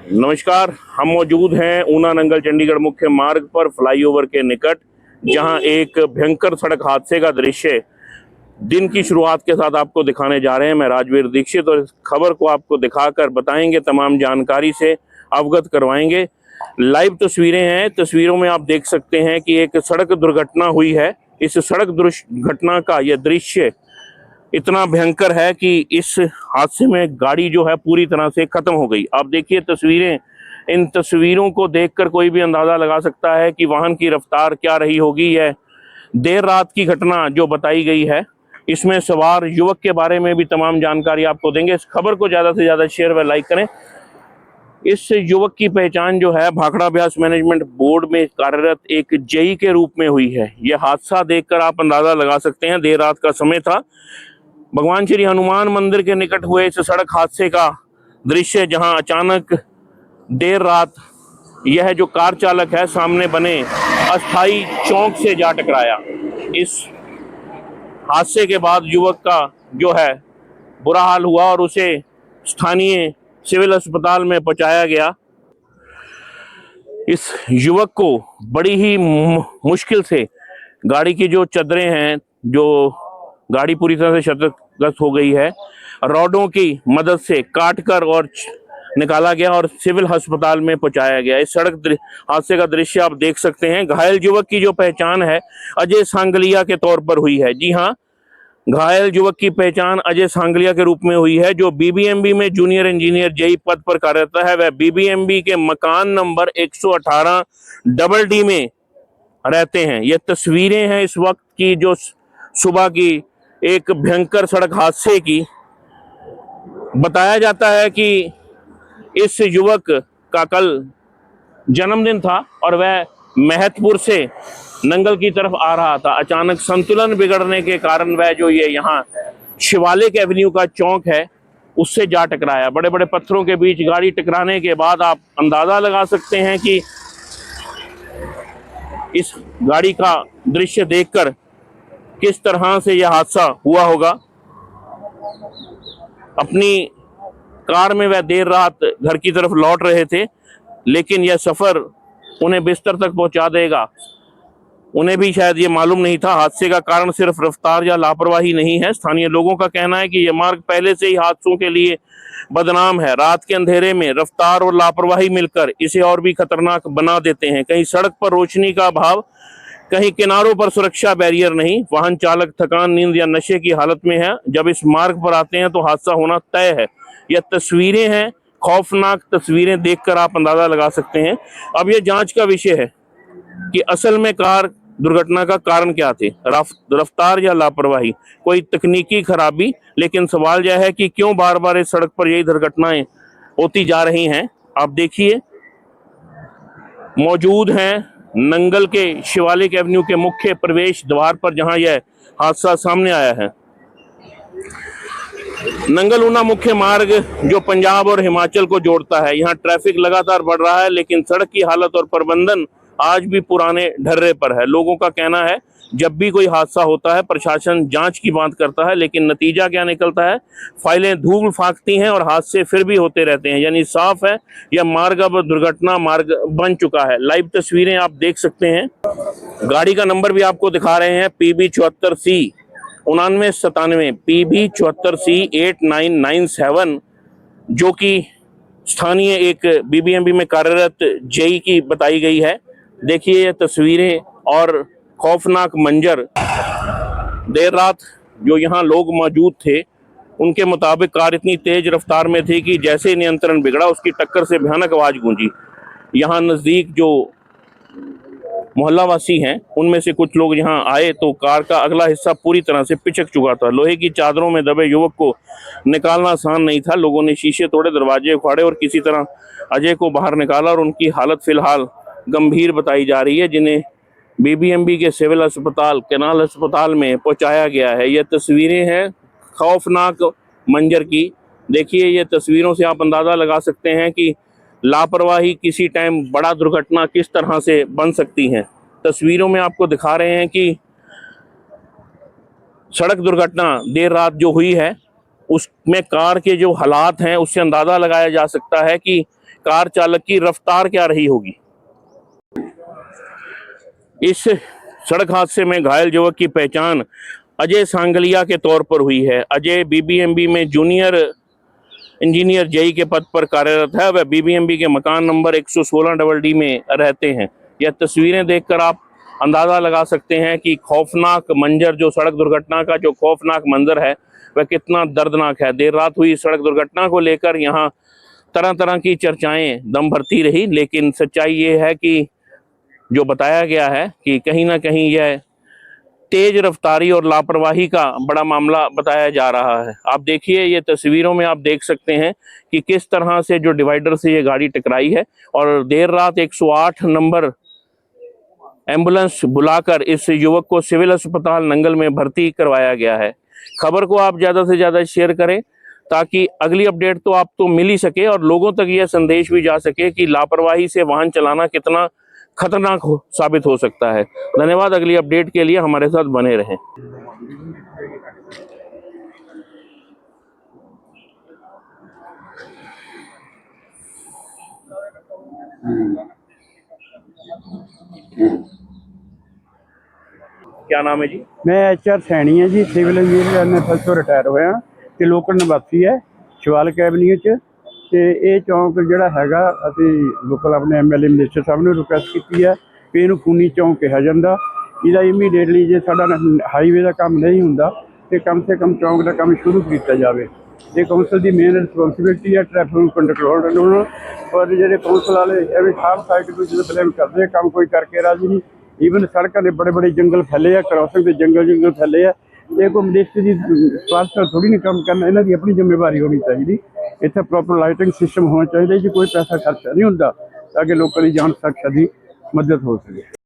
नमस्कार। हम मौजूद हैं ऊना नंगल चंडीगढ़ मुख्य मार्ग पर फ्लाईओवर के निकट, जहां एक भयंकर सड़क हादसे का दृश्य दिन की शुरुआत के साथ आपको दिखाने जा रहे हैं। मैं राजवीर दीक्षित और इस खबर को आपको दिखाकर बताएंगे, तमाम जानकारी से अवगत करवाएंगे। लाइव तस्वीरें हैं। तस्वीरों में आप देख सकते हैं कि एक सड़क दुर्घटना हुई है। इस सड़क दुर्घटना का यह दृश्य इतना भयंकर है कि इस हादसे में गाड़ी जो है पूरी तरह से खत्म हो गई। आप देखिए तस्वीरें। इन तस्वीरों को देखकर कोई भी अंदाजा लगा सकता है कि वाहन की रफ्तार क्या रही होगी। यह देर रात की घटना जो बताई गई है, इसमें सवार युवक के बारे में भी तमाम जानकारी आपको देंगे। इस खबर को ज़्यादा से ज़्यादा शेयर व लाइक करें। इस युवक की पहचान जो है भाखड़ा अभ्यास मैनेजमेंट बोर्ड में कार्यरत एक जेई के रूप में हुई है। यह हादसा देखकर आप अंदाजा लगा सकते हैं। देर रात का समय था। भगवान श्री हनुमान मंदिर के निकट हुए इस सड़क हादसे का दृश्य, जहां अचानक देर रात यह जो कार चालक है सामने बने अस्थाई चौक से जा टकराया। इस हादसे के बाद युवक का जो है बुरा हाल हुआ और उसे स्थानीय सिविल अस्पताल में पहुंचाया गया। इस युवक को बड़ी ही मुश्किल से गाड़ी की जो चदरें हैं, जो गाड़ी पूरी तरह से क्षतिग्रस्त हो गई है, रॉडों की मदद से काटकर और निकाला गया और सिविल अस्पताल में पहुंचाया गया। इस सड़क हादसे का दृश्य आप देख सकते हैं। घायल युवक की जो पहचान है अजय सांगलिया के तौर पर हुई है। जी हाँ, घायल युवक की पहचान अजय सांगलिया के रूप में हुई है, जो बीबीएमबी में जूनियर इंजीनियर जेई पद पर कार्यरत है। वह बीबीएमबी के मकान नंबर 118 डबल डी में रहते हैं। ये तस्वीरें हैं इस वक्त की, जो सुबह की एक भयंकर सड़क हादसे की। बताया जाता है कि इस युवक का कल जन्मदिन था और वह महतपुर से नंगल की तरफ आ रहा था। अचानक संतुलन बिगड़ने के कारण वह जो ये यहाँ शिवालिक एवेन्यू का चौक है उससे जा टकराया। बड़े बड़े पत्थरों के बीच गाड़ी टकराने के बाद आप अंदाजा लगा सकते हैं कि इस गाड़ी का दृश्य देखकर किस तरह से यह हादसा हुआ होगा। अपनी कार में वह देर रात घर की तरफ लौट रहे थे, लेकिन यह सफर उन्हें बिस्तर तक पहुंचा देगा, उन्हें भी शायद ये मालूम नहीं था। हादसे का कारण सिर्फ रफ्तार या लापरवाही नहीं है। स्थानीय लोगों का कहना है कि यह मार्ग पहले से ही हादसों के लिए बदनाम है। रात के अंधेरे में रफ्तार और लापरवाही मिलकर इसे और भी खतरनाक बना देते हैं। कहीं सड़क पर रोशनी का अभाव, कहीं किनारों पर सुरक्षा बैरियर नहीं। वाहन चालक थकान, नींद या नशे की हालत में है। जब इस मार्ग पर आते हैं तो हादसा होना तय है। यह तस्वीरें हैं, खौफनाक तस्वीरें देखकर आप अंदाजा लगा सकते हैं। अब यह जांच का विषय है कि असल में कार दुर्घटना का कारण क्या थे, रफ्तार या लापरवाही, कोई तकनीकी खराबी। लेकिन सवाल यह है कि क्यों बार बार इस सड़क पर यही दुर्घटनाएं होती जा रही हैं। आप देखिए, मौजूद हैं नंगल के शिवालिक एवेन्यू के मुख्य प्रवेश द्वार पर, जहां यह हादसा सामने आया है। नंगल ऊना मुख्य मार्ग जो पंजाब और हिमाचल को जोड़ता है, यहाँ ट्रैफिक लगातार बढ़ रहा है, लेकिन सड़क की हालत और प्रबंधन आज भी पुराने ढर्रे पर है। लोगों का कहना है जब भी कोई हादसा होता है प्रशासन जांच की बात करता है, लेकिन नतीजा क्या निकलता है, फाइलें धूल फाकती हैं और हादसे फिर भी होते रहते हैं। यानी साफ है, यह मार्ग अब दुर्घटना मार्ग बन चुका है। लाइव तस्वीरें आप देख सकते हैं। गाड़ी का नंबर भी आपको दिखा रहे हैं, PB74C 9997, PB74C 8997, जो कि स्थानीय एक बीबीएमबी में कार्यरत जेई की बताई गई है। देखिए ये तस्वीरें और खौफनाक मंजर। देर रात जो यहाँ लोग मौजूद थे, उनके मुताबिक कार इतनी तेज रफ्तार में थी कि जैसे नियंत्रण बिगड़ा, उसकी टक्कर से भयानक आवाज गूंजी। यहाँ नज़दीक जो मोहल्ला वासी हैं, उनमें से कुछ लोग यहाँ आए तो कार का अगला हिस्सा पूरी तरह से पिचक चुका था। लोहे की चादरों में दबे युवक को निकालना आसान नहीं था। लोगों ने शीशे तोड़े, दरवाजे उखाड़े और किसी तरह अजय को बाहर निकाला और उनकी हालत फिलहाल गंभीर बताई जा रही है, जिन्हें बीबीएमबी के सिविल अस्पताल, कैनाल अस्पताल में पहुंचाया गया है। ये तस्वीरें हैं खौफनाक मंजर की। देखिए, ये तस्वीरों से आप अंदाज़ा लगा सकते हैं कि लापरवाही किसी टाइम बड़ा दुर्घटना किस तरह से बन सकती हैं। तस्वीरों में आपको दिखा रहे हैं कि सड़क दुर्घटना देर रात जो हुई है, उसमें कार के जो हालात हैं उससे अंदाज़ा लगाया जा सकता है कि कार चालक की रफ्तार क्या रही होगी। इस सड़क हादसे में घायल युवक की पहचान अजय सांगलिया के तौर पर हुई है। अजय बीबीएमबी में जूनियर इंजीनियर जेई के पद पर कार्यरत है। वह बीबीएमबी के मकान नंबर 116 में रहते हैं। यह तस्वीरें देखकर आप अंदाजा लगा सकते हैं कि खौफनाक मंजर, जो सड़क दुर्घटना का जो खौफनाक मंजर है वह कितना दर्दनाक है। देर रात हुई सड़क दुर्घटना को लेकर यहाँ तरह तरह की चर्चाएं दम भरती रही, लेकिन सच्चाई ये है कि जो बताया गया है कि कहीं ना कहीं यह तेज रफ्तारी और लापरवाही का बड़ा मामला बताया जा रहा है। आप देखिए, ये तस्वीरों में आप देख सकते हैं कि किस तरह से जो डिवाइडर से ये गाड़ी टकराई है और देर रात 108 नंबर एम्बुलेंस बुलाकर इस युवक को सिविल अस्पताल नंगल में भर्ती करवाया गया है। खबर को आप ज़्यादा से ज़्यादा शेयर करें ताकि अगली अपडेट तो आपको मिल ही सके और लोगों तक यह संदेश भी जा सके कि लापरवाही से वाहन चलाना कितना खतरनाक साबित हो सकता है। धन्यवाद। अगली अपडेट के लिए हमारे साथ बने रहें। क्या नाम है जी? मैं HR सैनी है जी, सिविल इंजीनियर एनएफएस ਤੋਂ ਰਿਟਾਇਰ ਹੋਇਆ ਤੇ ਲੋਕਲ ਨਿਵਾਸੀ ਹੈ ਸ਼ਿਵਾਲਿਕ ਐਵਨਿਊ 'ਚ। ਤੇ ਇਹ ਚੌਂਕ ਜਿਹੜਾ ਹੈਗਾ ਅਸੀਂ ਲੋਕਲ ਆਪਣੇ MLA ਮਿਨਿਸਟਰ ਸਾਹਿਬ ਨੂੰ ਰਿਕੁਐਸਟ ਕੀਤੀ ਹੈ ਕਿ ਇਹਨੂੰ ਖੂਨੀ ਚੌਂਕ ਕਿਹਾ ਜਾਂਦਾ। ਇਹਦਾ ਇਮੀਡੀਏਟਲੀ ਜੇ ਸਾਡਾ ਹਾਈਵੇ ਦਾ ਕੰਮ ਨਹੀਂ ਹੁੰਦਾ ਤੇ ਕਮ ਸੇ ਕਮ ਚੌਂਕ ਦਾ ਕੰਮ ਸ਼ੁਰੂ ਕੀਤਾ ਜਾਵੇ। ਇਹ ਕੌਂਸਲ ਦੀ ਮੇਨ ਰਿਸਪੌਂਸਿਬਿਲਿਟੀ ਹੈ ਟ੍ਰੈਫਿਕ ਨੂੰ ਕੰਟਰੋਲ ਕਰਨਾ। ਪਰ ਜਿਹੜੇ ਕੌਂਸਲ ਵਾਲੇ ਐਵੇਂ ਹਰ ਸਾਈਡ ਨੂੰ ਜਦੋਂ ਬਲੇਮ ਕਰਦੇ ਕੰਮ ਕੋਈ ਕਰਕੇ ਰਾਜੀ ਨਹੀਂ। ਈਵਨ ਸੜਕਾਂ ਦੇ ਬੜੇ ਬੜੇ ਜੰਗਲ ਫੈਲੇ ਆ, ਕ੍ਰਾਸਿੰਗ ਦੇ ਜੰਗਲ ਫੈਲੇ ਆ। ਇਹ ਕੋਈ ਮਿਨਿਸਟਰ ਦੀ ਸਵਾਰਥ ਥੋੜੀ ਨਹੀਂ ਕੰਮ ਕਰਨਾ, ਇਹਨਾਂ ਦੀ ਆਪਣੀ ਜ਼ਿੰਮੇਵਾਰੀ ਹੋਣੀ ਚਾਹੀਦੀ। ਇੱਥੇ ਪ੍ਰੋਪਰ ਲਾਈਟਿੰਗ ਸਿਸਟਮ ਹੋਣਾ ਚਾਹੀਦਾ ਜੀ, ਕੋਈ ਪੈਸਾ ਖਰਚਾ ਨਹੀਂ ਹੁੰਦਾ ਤਾਂ ਕਿ ਲੋਕਾਂ ਦੀ ਜਾਨ ਸੁਰੱਖਿਆ ਦੀ ਮਦਦ ਹੋ ਸਕੇ।